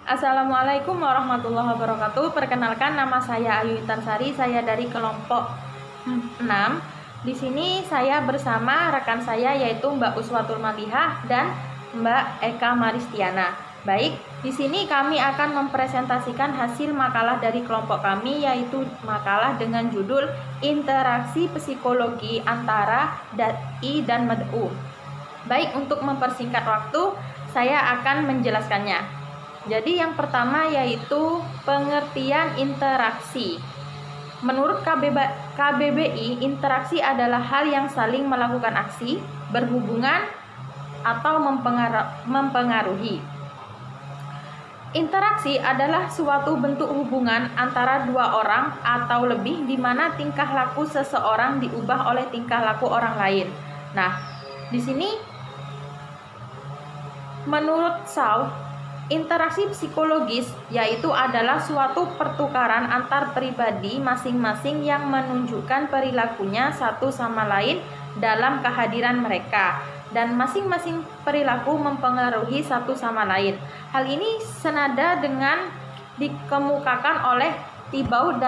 Assalamualaikum warahmatullahi wabarakatuh. Perkenalkan, nama saya Ayu Intansari. Saya dari kelompok 6. Di sini saya bersama rekan saya yaitu Mbak Uswatul Malihah dan Mbak Eka Maristiana. Baik, di sini kami akan mempresentasikan hasil makalah dari kelompok kami, yaitu makalah dengan judul Interaksi Psikologi Antara Dai dan Mad'u. Baik, untuk mempersingkat waktu, saya akan menjelaskannya. Jadi yang pertama yaitu pengertian interaksi. Menurut KBBI, interaksi adalah hal yang saling melakukan aksi, berhubungan, atau mempengaruhi. Interaksi adalah suatu bentuk hubungan antara dua orang atau lebih di mana tingkah laku seseorang diubah oleh tingkah laku orang lain. Nah, di sini menurut Shaw, interaksi psikologis yaitu adalah suatu pertukaran antar pribadi masing-masing yang menunjukkan perilakunya satu sama lain dalam kehadiran mereka, dan masing-masing perilaku mempengaruhi satu sama lain. Hal ini senada dengan dikemukakan oleh Thibaut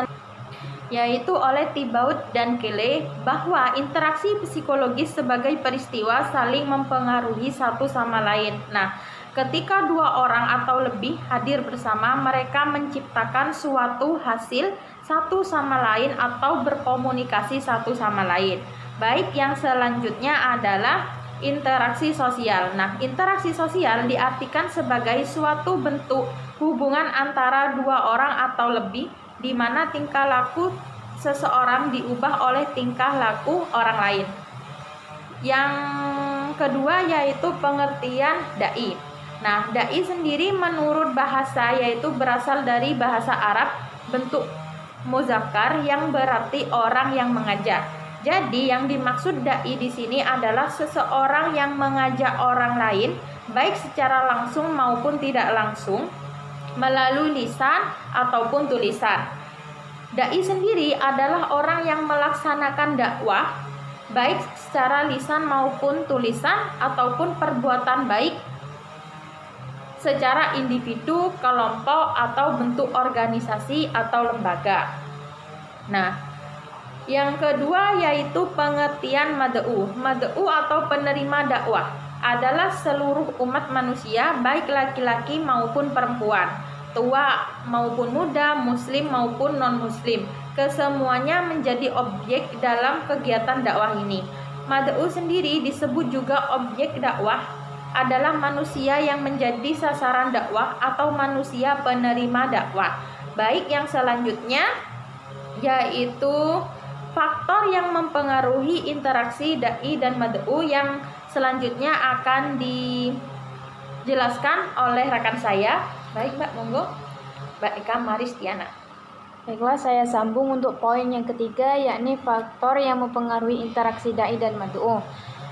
dan Kele bahwa interaksi psikologis sebagai peristiwa saling mempengaruhi satu sama lain. Nah, ketika dua orang atau lebih hadir bersama, mereka menciptakan suatu hasil satu sama lain atau berkomunikasi satu sama lain. Baik, yang selanjutnya adalah interaksi sosial. Nah, interaksi sosial diartikan sebagai suatu bentuk hubungan antara dua orang atau lebih di mana tingkah laku seseorang diubah oleh tingkah laku orang lain. Yang kedua yaitu pengertian dai. Nah, dai sendiri menurut bahasa yaitu berasal dari bahasa Arab bentuk muzakkar yang berarti orang yang mengajar. Jadi yang dimaksud dai di sini adalah seseorang yang mengajak orang lain baik secara langsung maupun tidak langsung melalui lisan ataupun tulisan. Dai sendiri adalah orang yang melaksanakan dakwah baik secara lisan maupun tulisan ataupun perbuatan baik secara individu, kelompok, atau bentuk organisasi atau lembaga. Nah, yang kedua yaitu pengertian mad'u. Mad'u atau penerima dakwah adalah seluruh umat manusia baik laki-laki maupun perempuan, tua maupun muda, muslim maupun non-muslim. Kesemuanya menjadi objek dalam kegiatan dakwah ini. Mad'u sendiri disebut juga objek dakwah adalah manusia yang menjadi sasaran dakwah atau manusia penerima dakwah. Baik, yang selanjutnya yaitu faktor yang mempengaruhi interaksi dai dan mad'u yang selanjutnya akan dijelaskan oleh rekan saya. Baik, Mbak, monggo. Mbak Eka Maristiana. Baiklah, saya sambung untuk poin yang ketiga, yakni faktor yang mempengaruhi interaksi dai dan mad'u.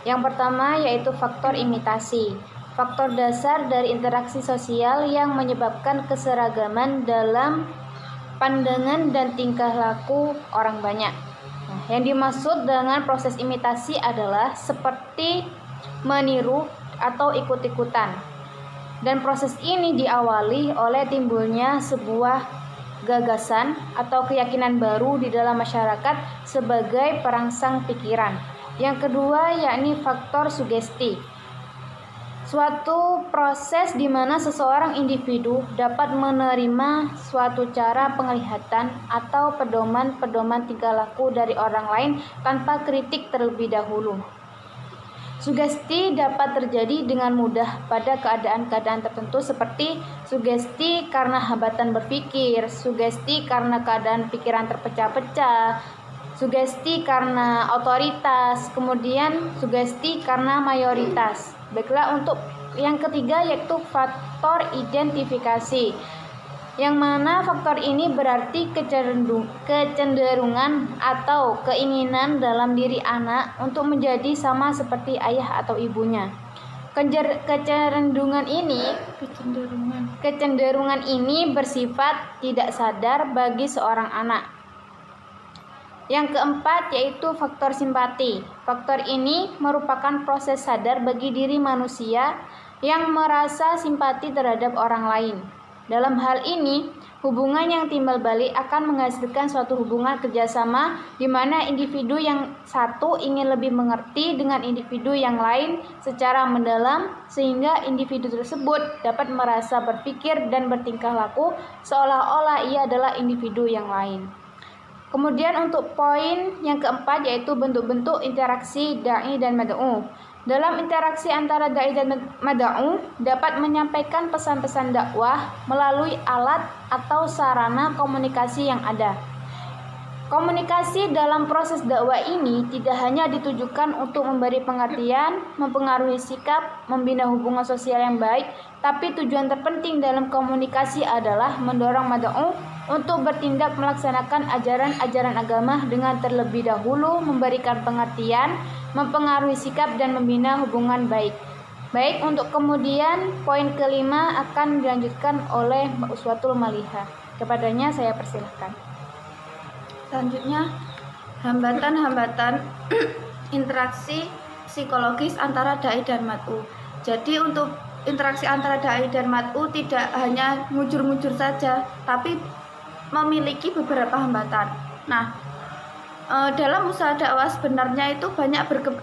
Yang pertama yaitu faktor imitasi. Faktor dasar dari interaksi sosial yang menyebabkan keseragaman dalam pandangan dan tingkah laku orang banyak. Nah, yang dimaksud dengan proses imitasi adalah seperti meniru atau ikut-ikutan. Dan proses ini diawali oleh timbulnya sebuah gagasan atau keyakinan baru di dalam masyarakat sebagai perangsang pikiran. Yang kedua yakni faktor sugesti. Suatu proses di mana seseorang individu dapat menerima suatu cara penglihatan atau pedoman tingkah laku dari orang lain tanpa kritik terlebih dahulu. Sugesti dapat terjadi dengan mudah pada keadaan-keadaan tertentu seperti sugesti karena hambatan berpikir, sugesti karena keadaan pikiran terpecah-pecah, sugesti karena otoritas, kemudian sugesti karena mayoritas. Baiklah, untuk yang ketiga yaitu faktor identifikasi, yang mana faktor ini berarti kecenderungan atau keinginan dalam diri anak untuk menjadi sama seperti ayah atau ibunya. Kecenderungan ini bersifat tidak sadar bagi seorang anak. Yang keempat yaitu faktor simpati. Faktor ini merupakan proses sadar bagi diri manusia yang merasa simpati terhadap orang lain. Dalam hal ini, hubungan yang timbal balik akan menghasilkan suatu hubungan kerjasama di mana individu yang satu ingin lebih mengerti dengan individu yang lain secara mendalam, sehingga individu tersebut dapat merasa berpikir dan bertingkah laku seolah-olah ia adalah individu yang lain. Kemudian untuk poin yang keempat yaitu bentuk-bentuk interaksi da'i dan mad'u. Dalam interaksi antara da'i dan mad'u dapat menyampaikan pesan-pesan dakwah melalui alat atau sarana komunikasi yang ada. Komunikasi dalam proses dakwah ini tidak hanya ditujukan untuk memberi pengertian, mempengaruhi sikap, membina hubungan sosial yang baik, tapi tujuan terpenting dalam komunikasi adalah mendorong mad'u untuk bertindak melaksanakan ajaran-ajaran agama dengan terlebih dahulu memberikan pengertian, mempengaruhi sikap dan membina hubungan baik. Baik, untuk kemudian poin kelima akan dilanjutkan oleh Mbak Uswatul Maliha. Kepadanya saya persilahkan. Selanjutnya, hambatan-hambatan interaksi psikologis antara da'i dan mad'u. Jadi untuk interaksi antara da'i dan mad'u tidak hanya mujur-mujur saja, tapi memiliki beberapa hambatan. Nah, dalam usaha dakwah sebenarnya itu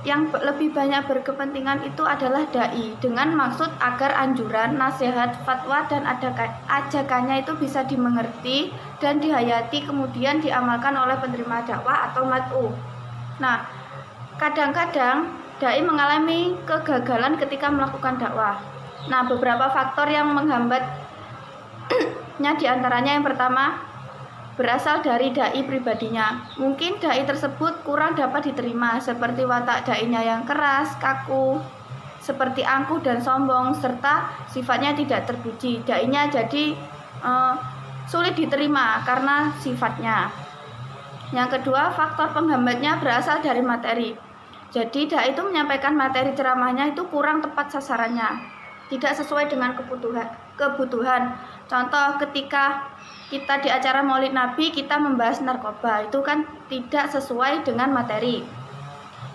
yang lebih banyak berkepentingan itu adalah da'i, dengan maksud agar anjuran, nasihat, fatwa dan ajakannya itu bisa dimengerti dan dihayati kemudian diamalkan oleh penerima dakwah atau mad'u. Nah, kadang-kadang da'i mengalami kegagalan ketika melakukan dakwah. Nah, beberapa faktor yang menghambatnya diantaranya yang pertama berasal dari da'i pribadinya. Mungkin da'i tersebut kurang dapat diterima, seperti watak da'inya yang keras, kaku, seperti angkuh dan sombong, serta sifatnya tidak terpuji. Da'inya jadi sulit diterima karena sifatnya. Yang kedua, faktor penghambatnya berasal dari materi. Jadi da'i itu menyampaikan materi ceramahnya itu kurang tepat sasarannya, tidak sesuai dengan kebutuhan. Contoh, ketika kita di acara Maulid Nabi kita membahas narkoba, itu kan tidak sesuai dengan materi.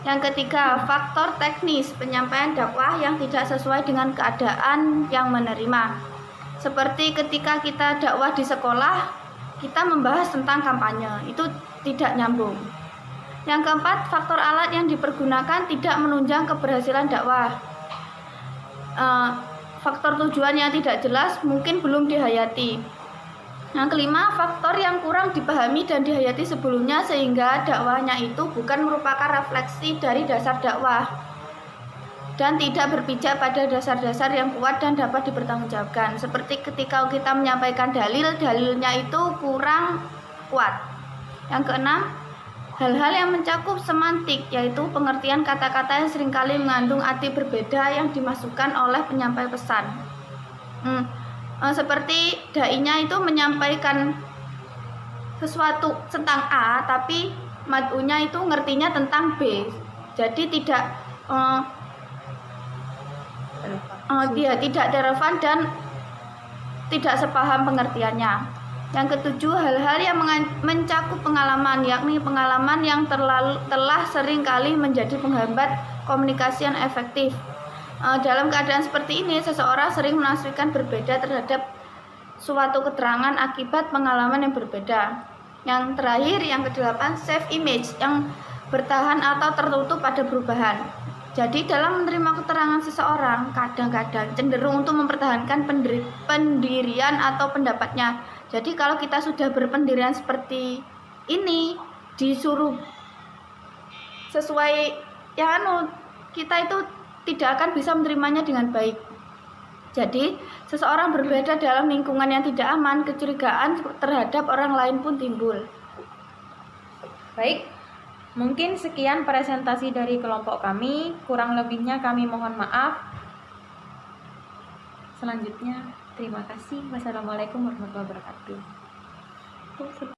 Yang ketiga, faktor teknis penyampaian dakwah yang tidak sesuai dengan keadaan yang menerima. Seperti ketika kita dakwah di sekolah, kita membahas tentang kampanye, itu tidak nyambung. Yang keempat, faktor alat yang dipergunakan tidak menunjang keberhasilan dakwah. Faktor tujuan yang tidak jelas mungkin belum dihayati. Yang kelima, faktor yang kurang dipahami dan dihayati sebelumnya sehingga dakwahnya itu bukan merupakan refleksi dari dasar dakwah dan tidak berpijak pada dasar-dasar yang kuat dan dapat dipertanggungjawabkan. Seperti ketika kita menyampaikan dalilnya itu kurang kuat. Yang keenam, hal-hal yang mencakup semantik, yaitu pengertian kata-kata yang seringkali mengandung arti berbeda yang dimasukkan oleh penyampai pesan. Seperti da'inya itu menyampaikan sesuatu tentang A, tapi mad'unya itu ngertinya tentang B, jadi tidak relevan dan tidak sepaham pengertiannya. Yang ketujuh, hal-hal yang mencakup pengalaman, yakni pengalaman yang telah sering kali menjadi penghambat komunikasi yang efektif. Dalam keadaan seperti ini, seseorang sering menafsirkan berbeda terhadap suatu keterangan akibat pengalaman yang berbeda. Yang terakhir, yang kedelapan, safe image yang bertahan atau tertutup pada perubahan. Jadi dalam menerima keterangan seseorang, kadang-kadang cenderung untuk mempertahankan pendirian atau pendapatnya. Jadi kalau kita sudah berpendirian seperti ini, disuruh sesuai yang kita itu tidak akan bisa menerimanya dengan baik. Jadi, seseorang berbeda dalam lingkungan yang tidak aman, kecurigaan terhadap orang lain pun timbul. Baik, mungkin sekian presentasi dari kelompok kami. Kurang lebihnya kami mohon maaf. Selanjutnya, terima kasih. Wassalamualaikum warahmatullahi wabarakatuh.